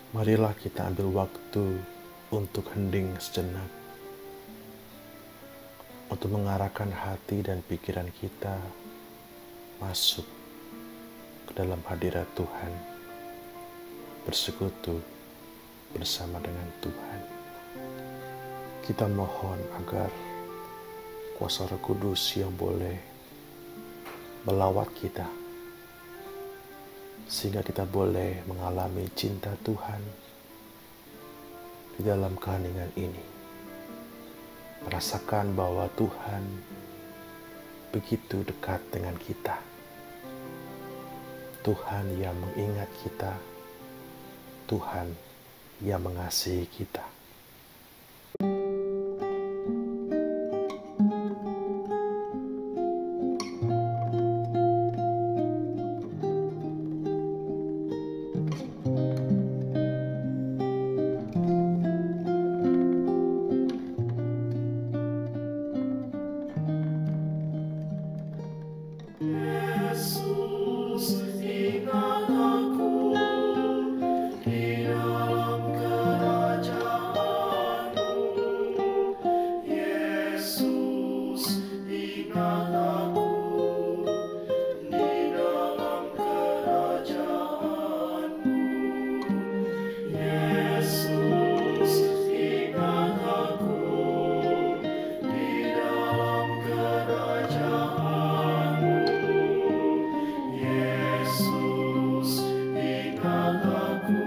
Marilah kita ambil waktu untuk hening sejenak, untuk mengarahkan hati dan pikiran kita masuk ke dalam hadirat Tuhan, bersekutu bersama dengan Tuhan. Kita mohon agar kuasa Roh Kudus yang boleh melawat kita, sehingga kita boleh mengalami cinta Tuhan di dalam keheningan ini. Merasakan bahwa Tuhan begitu dekat dengan kita. Tuhan yang mengingat kita, Tuhan yang mengasihi kita. Yesus, ingat aku di dalam kerajaan-Mu. Yesus, ingat aku di dalam kerajaan-Mu. Yesus, ingat aku di dalam kerajaan-Mu. Yesus, ingat aku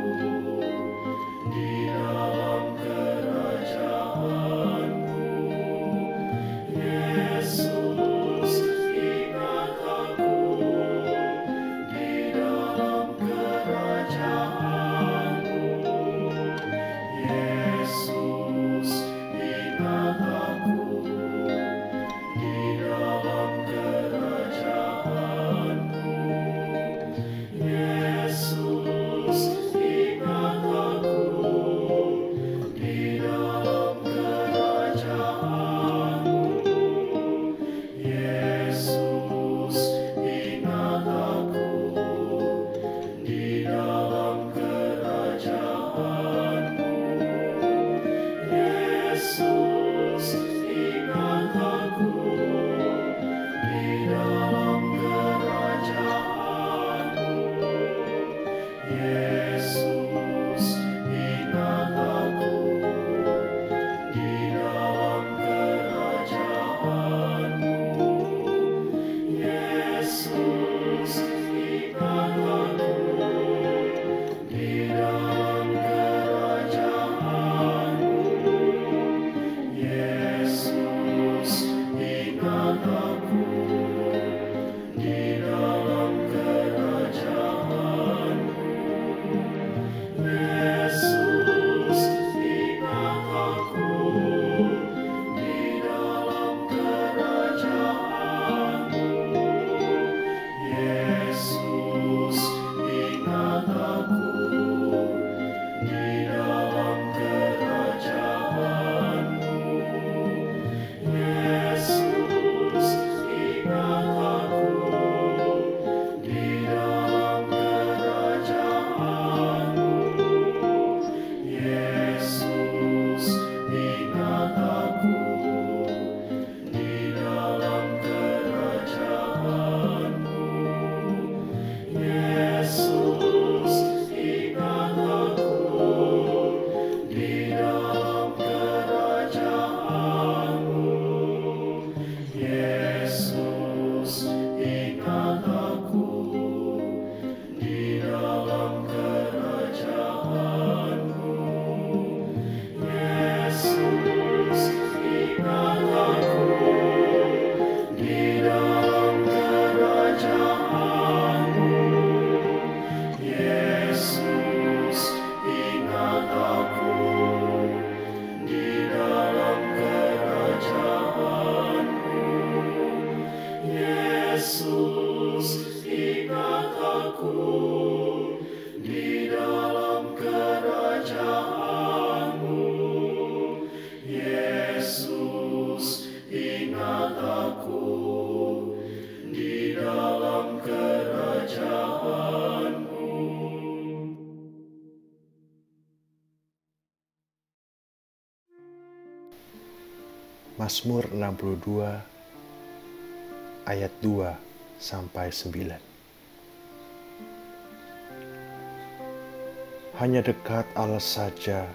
Mazmur 62 ayat 2 sampai 9. Hanya dekat Allah saja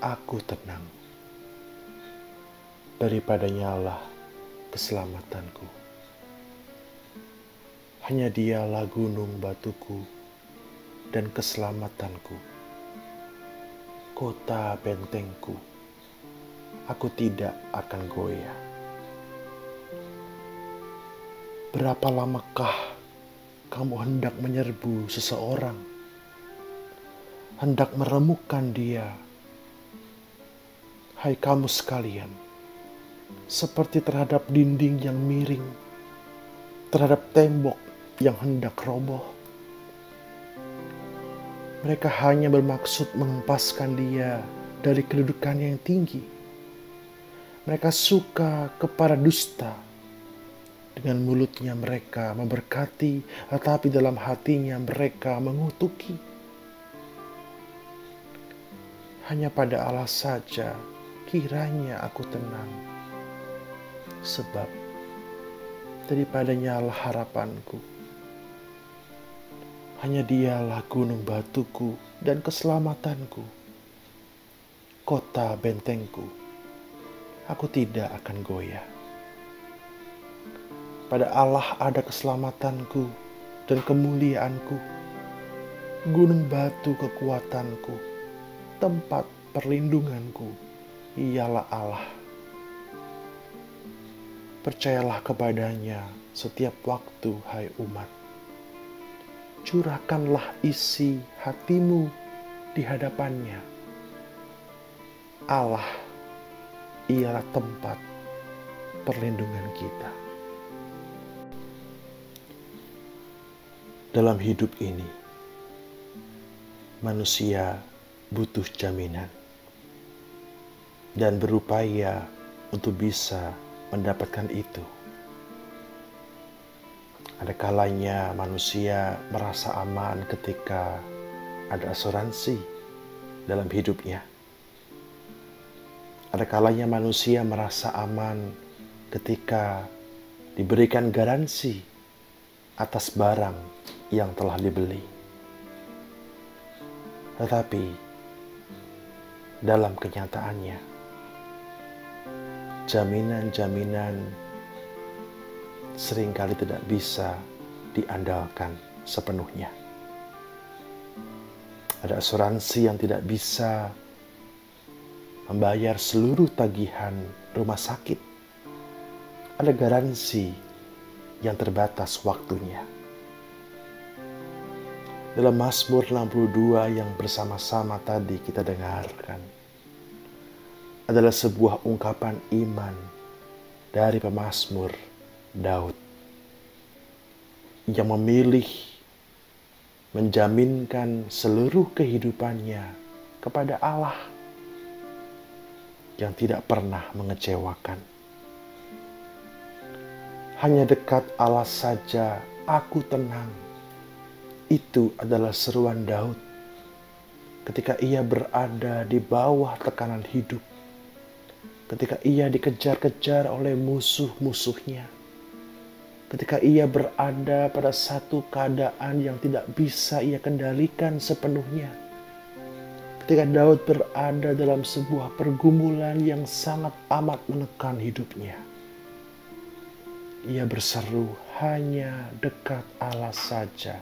aku tenang. Daripadanya lah keselamatanku. Hanya Dialah gunung batuku dan keselamatanku, kota bentengku. Aku tidak akan goyah. Berapa lamakah kamu hendak menyerbu seseorang, hendak meremukkan dia? Hai kamu sekalian, seperti terhadap dinding yang miring, terhadap tembok yang hendak roboh. Mereka hanya bermaksud mengempaskan dia dari kedudukan yang tinggi. Mereka suka kepada dusta. Dengan mulutnya mereka memberkati, tetapi dalam hatinya mereka mengutuki. Hanya pada Allah saja kiranya aku tenang, sebab daripadanya lah harapanku. Hanya Dialah gunung batuku dan keselamatanku, kota bentengku. Aku tidak akan goyah. Pada Allah ada keselamatanku dan kemuliaanku, gunung batu kekuatanku, tempat perlindunganku, ialah Allah. Percayalah kepadanya setiap waktu, hai umat. Curahkanlah isi hatimu di hadapannya. Allah ialah tempat perlindungan kita. Dalam hidup ini, manusia butuh jaminan dan berupaya untuk bisa mendapatkan itu. Ada kalanya manusia merasa aman ketika ada asuransi dalam hidupnya. Ada kalanya manusia merasa aman ketika diberikan garansi atas barang yang telah dibeli. Tetapi dalam kenyataannya, jaminan-jaminan seringkali tidak bisa diandalkan sepenuhnya. Ada asuransi yang tidak bisa membayar seluruh tagihan rumah sakit. Ada garansi yang terbatas waktunya. Dalam Mazmur 62 yang bersama-sama tadi kita dengarkan, adalah sebuah ungkapan iman dari pemazmur Daud yang memilih menjaminkan seluruh kehidupannya kepada Allah yang tidak pernah mengecewakan. Hanya dekat Allah saja aku tenang. Itu adalah seruan Daud ketika ia berada di bawah tekanan hidup, ketika ia dikejar-kejar oleh musuh-musuhnya, ketika ia berada pada satu keadaan yang tidak bisa ia kendalikan sepenuhnya, ketika Daud berada dalam sebuah pergumulan yang sangat amat menekan hidupnya. Ia berseru, hanya dekat Allah saja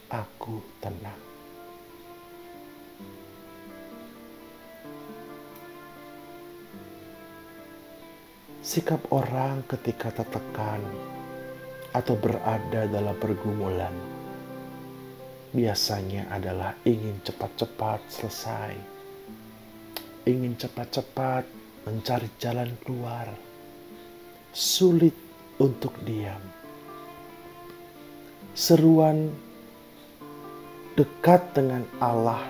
aku tenang. Sikap orang ketika tertekan atau berada dalam pergumulan biasanya adalah ingin cepat-cepat selesai, ingin cepat-cepat mencari jalan keluar, sulit untuk diam. Seruan dekat dengan Allah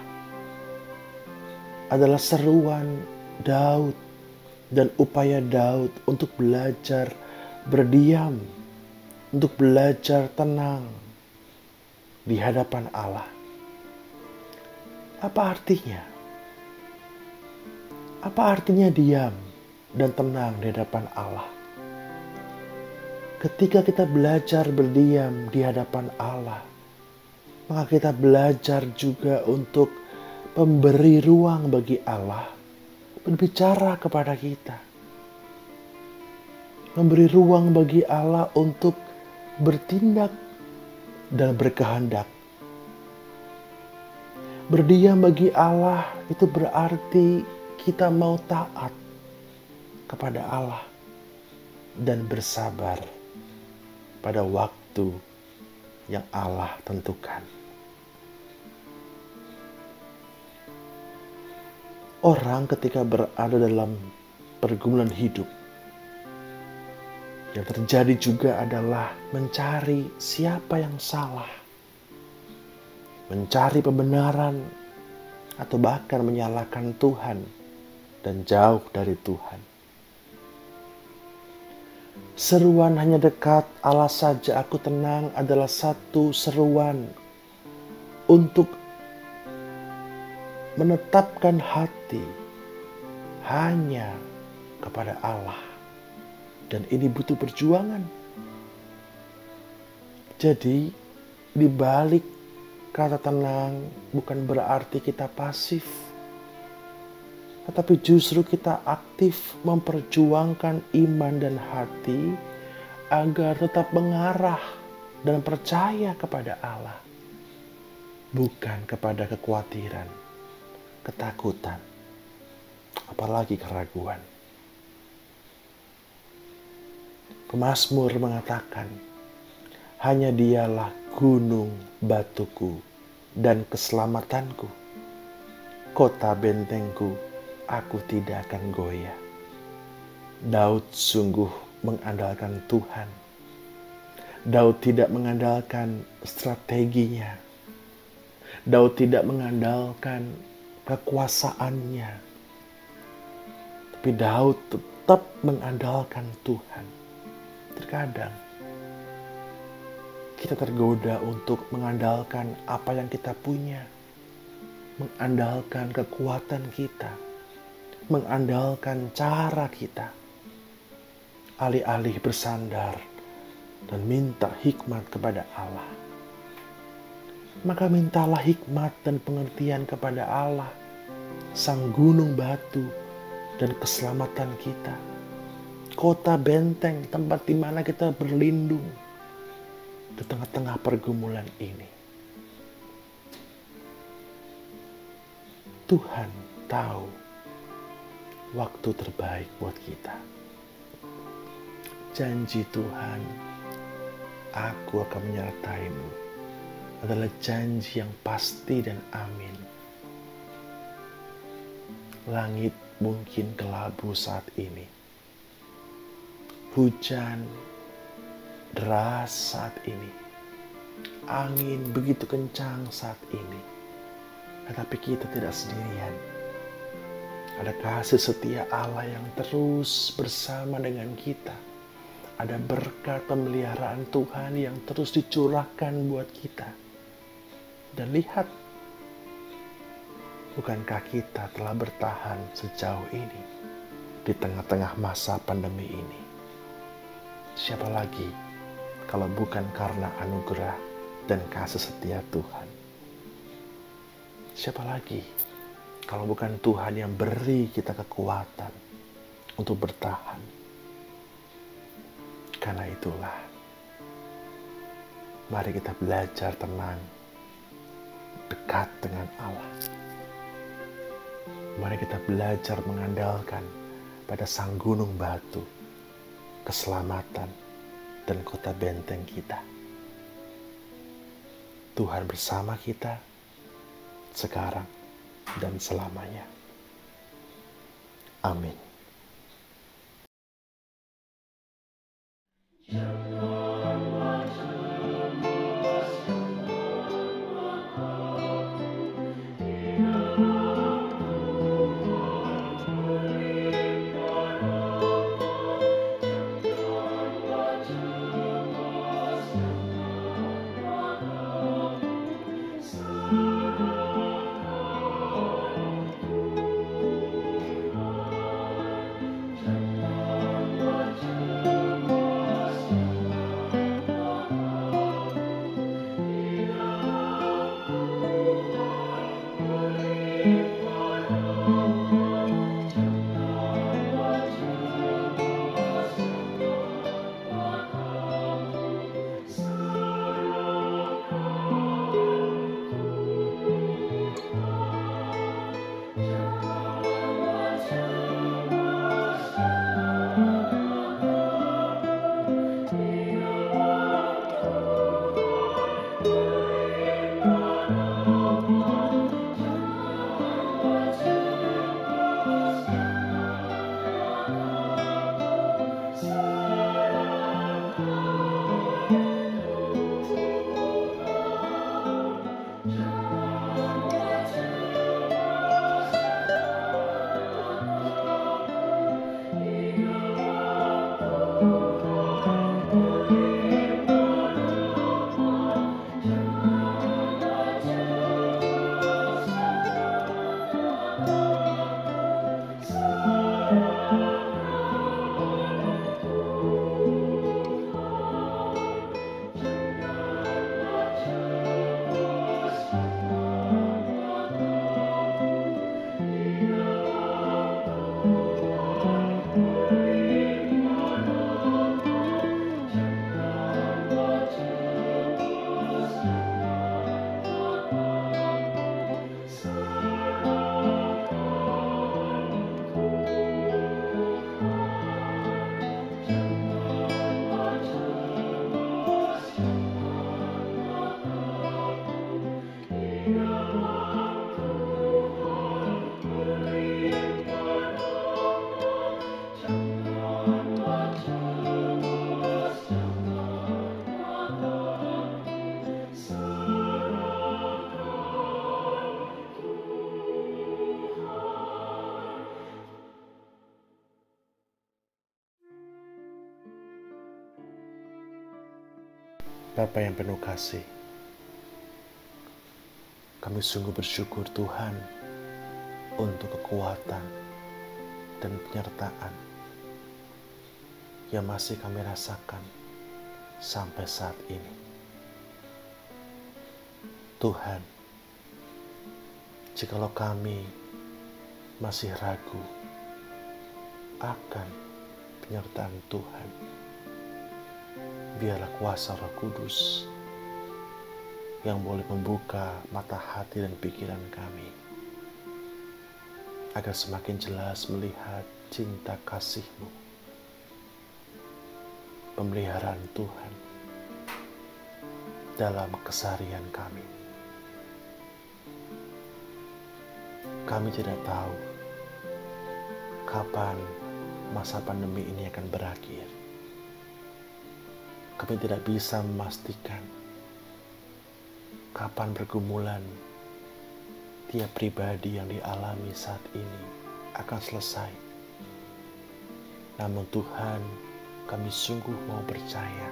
adalah seruan Daud dan upaya Daud untuk belajar berdiam, untuk belajar tenang di hadapan Allah. Apa artinya? Apa artinya diam dan tenang di hadapan Allah. Ketika kita belajar berdiam di hadapan Allah, maka kita belajar juga untuk memberi ruang bagi Allah berbicara kepada kita. Memberi ruang bagi Allah untuk bertindak dan berkehendak. Berdiam bagi Allah itu berarti kita mau taat kepada Allah dan bersabar pada waktu yang Allah tentukan. Orang ketika berada dalam pergumulan hidup, yang terjadi juga adalah mencari siapa yang salah, mencari pembenaran, atau bahkan menyalahkan Tuhan dan jauh dari Tuhan. Seruan hanya dekat Allah saja aku tenang adalah satu seruan untuk menetapkan hati hanya kepada Allah. Dan ini butuh perjuangan. Jadi di balik kata tenang bukan berarti kita pasif, tetapi justru kita aktif memperjuangkan iman dan hati agar tetap mengarah dan percaya kepada Allah, bukan kepada kekhawatiran, ketakutan, apalagi keraguan. Pemazmur mengatakan, hanya dialah gunung batuku dan keselamatanku, kota bentengku, aku tidak akan goyah. Daud sungguh mengandalkan Tuhan. Daud tidak mengandalkan strateginya. Daud tidak mengandalkan kekuasaannya. Tapi Daud tetap mengandalkan Tuhan. Terkadang kita tergoda untuk mengandalkan apa yang kita punya, mengandalkan kekuatan kita, mengandalkan cara kita, alih-alih bersandar dan minta hikmat kepada Allah. Maka mintalah hikmat dan pengertian kepada Allah, Sang gunung batu dan keselamatan kita, kota benteng, tempat di mana kita berlindung di tengah-tengah pergumulan ini. Tuhan tahu waktu terbaik buat kita. Janji Tuhan, aku akan menyertaimu, adalah janji yang pasti dan amin. Langit mungkin kelabu saat ini. Hujan deras saat ini. Angin begitu kencang saat ini. Tetapi kita tidak sendirian. Ada kasih setia Allah yang terus bersama dengan kita. Ada berkat pemeliharaan Tuhan yang terus dicurahkan buat kita. Dan lihat, bukankah kita telah bertahan sejauh ini di tengah-tengah masa pandemi ini? Siapa lagi kalau bukan karena anugerah dan kasih setia Tuhan? Siapa lagi kalau bukan Tuhan yang beri kita kekuatan untuk bertahan? Karena itulah, mari kita belajar tenang, dekat dengan Allah. Mari kita belajar mengandalkan pada Sang gunung batu, keselamatan, dan kota benteng kita. Tuhan bersama kita sekarang dan selamanya. Amin. Bapa yang penuh kasih, kami sungguh bersyukur Tuhan untuk kekuatan dan penyertaan yang masih kami rasakan sampai saat ini. Tuhan, jikalau kami masih ragu akan penyertaan Tuhan, biarlah kuasa Roh Kudus yang boleh membuka mata hati dan pikiran kami, agar semakin jelas melihat cinta kasih-Mu, pemeliharaan Tuhan dalam keseharian kami. Kami tidak tahu kapan masa pandemi ini akan berakhir. Kami tidak bisa memastikan kapan pergumulan tiap pribadi yang dialami saat ini akan selesai. Namun Tuhan, kami sungguh mau percaya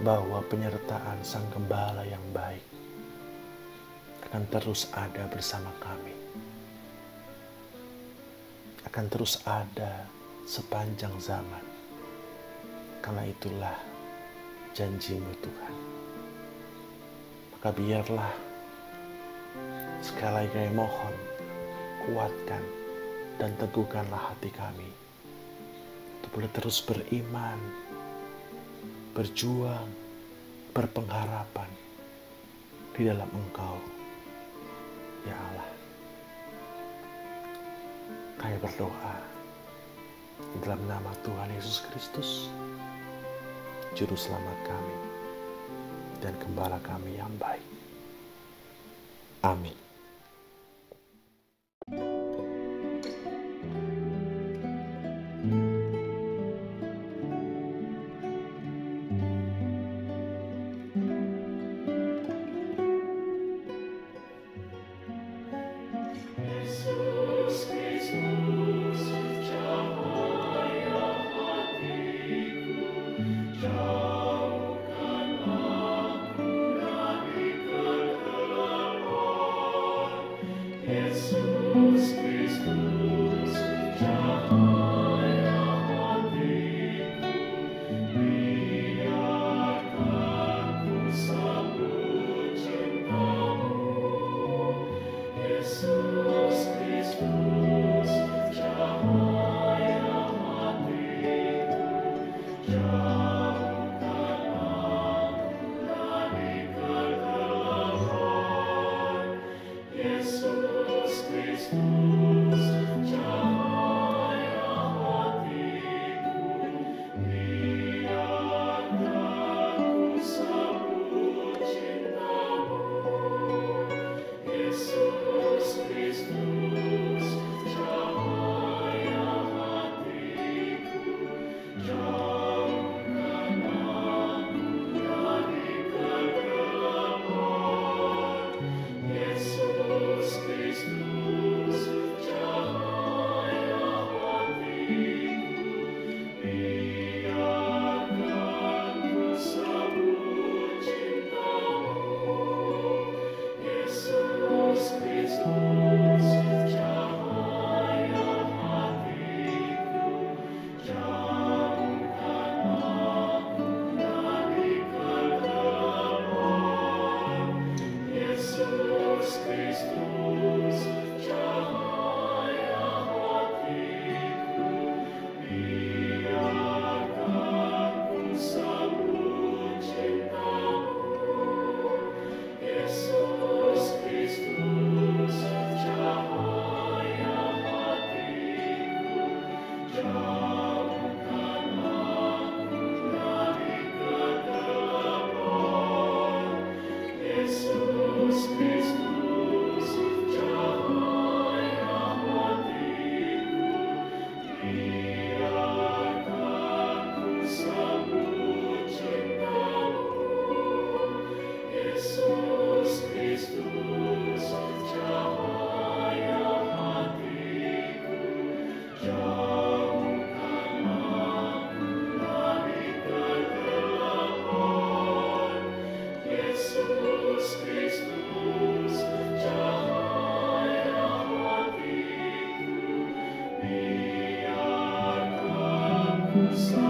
bahwa penyertaan Sang Gembala yang baik akan terus ada bersama kami, akan terus ada sepanjang zaman. Karena itulah janji-Mu Tuhan. Maka biarlah sekali lagi kami mohon, kuatkan dan teguhkanlah hati kami untuk boleh terus beriman, berjuang, berpengharapan di dalam Engkau, ya Allah. Kami berdoa di dalam nama Tuhan Yesus Kristus, Juru Selamat kami dan Gembala kami yang baik. Amin. Yesus Kristus, cahaya hatiku, jauhkan aku dari kegelapan. Yesus Kristus, cahaya hatiku, biarkan ku sambut cinta-Mu. Yesus Kristus, cahaya hatiku, jauhkan aku dari kegelapan. Yesus Kristus, cahaya hatiku, biarkan ku sambut cinta-Mu. Yesus Kristus, cahaya hatiku, jauhkan aku dari kegelapan. Yesus Kristus, Sang